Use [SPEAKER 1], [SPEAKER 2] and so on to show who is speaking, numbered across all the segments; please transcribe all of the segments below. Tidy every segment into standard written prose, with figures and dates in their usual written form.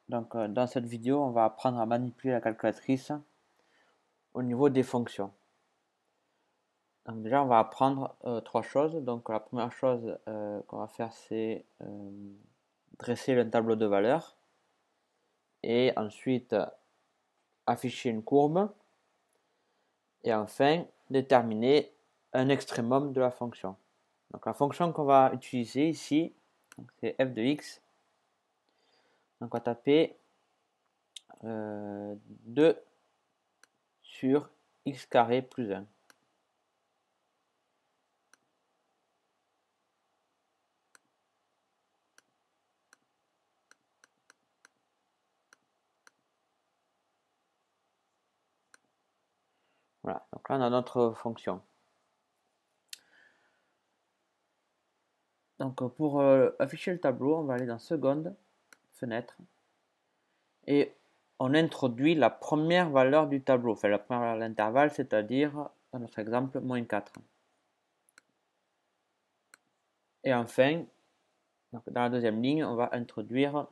[SPEAKER 1] Donc, dans cette vidéo, on va apprendre à manipuler la calculatrice au niveau des fonctions. Donc déjà, on va apprendre trois choses. Donc la première chose qu'on va faire, c'est dresser le tableau de valeurs et ensuite afficher une courbe et enfin déterminer un extrémum de la fonction. Donc la fonction qu'on va utiliser ici, c'est f de x. Donc on va taper 2 sur x carré plus 1. Voilà, donc là on a notre fonction. Donc pour afficher le tableau, on va aller dans seconde, fenêtre, et on introduit la première valeur du tableau, enfin la première valeur de l'intervalle, c'est-à-dire, dans notre exemple, moins 4. Et enfin, donc dans la deuxième ligne, on va introduire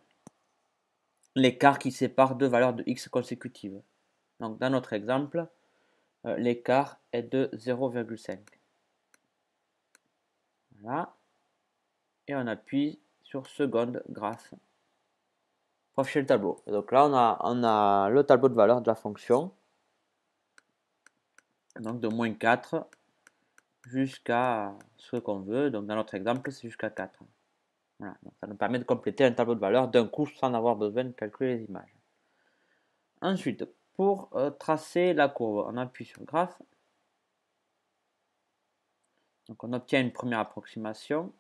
[SPEAKER 1] l'écart qui sépare deux valeurs de x consécutives. Donc dans notre exemple, l'écart est de 0,5. Voilà. Et on appuie sur seconde graphe pour afficher le tableau. Et donc là, on a le tableau de valeur de la fonction. Donc de moins 4 jusqu'à ce qu'on veut. Donc dans notre exemple, c'est jusqu'à 4. Voilà. Donc ça nous permet de compléter un tableau de valeur d'un coup sans avoir besoin de calculer les images. Ensuite, pour tracer la courbe, on appuie sur graphe. Donc on obtient une première approximation.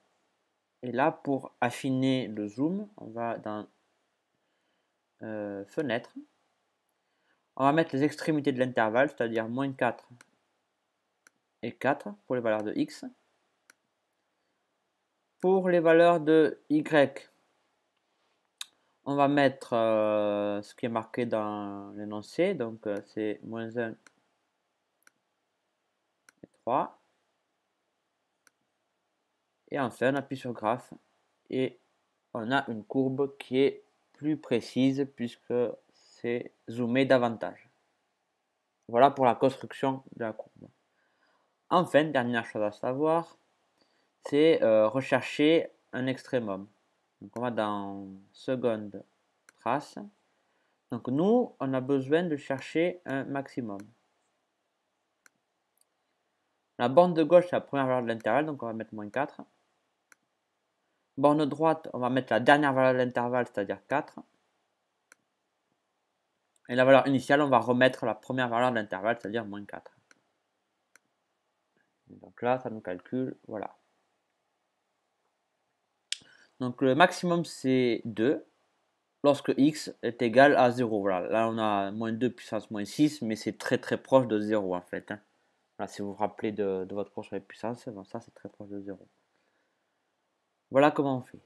[SPEAKER 1] Et là, pour affiner le zoom, on va dans fenêtre. On va mettre les extrémités de l'intervalle, c'est-à-dire moins 4 et 4 pour les valeurs de x. Pour les valeurs de y, on va mettre ce qui est marqué dans l'énoncé, donc c'est moins 1 et 3. Et enfin, on appuie sur graphe et on a une courbe qui est plus précise puisque c'est zoomé davantage. Voilà pour la construction de la courbe. Enfin, dernière chose à savoir, c'est rechercher un extrémum. Donc on va dans seconde trace. Donc nous, on a besoin de chercher un maximum. La borne de gauche, c'est la première valeur de l'intervalle, donc on va mettre moins 4. Borne droite, on va mettre la dernière valeur de l'intervalle, c'est-à-dire 4. Et la valeur initiale, on va remettre la première valeur de l'intervalle, c'est-à-dire moins 4. Et donc là, ça nous calcule, voilà. Donc le maximum, c'est 2, lorsque x est égal à 0. Voilà. Là, on a moins 2 puissance moins 6, mais c'est très très proche de 0 en fait. Hein. Voilà, si vous vous rappelez de votre cours sur les puissances, bon, ça c'est très proche de 0. Voilà comment on fait.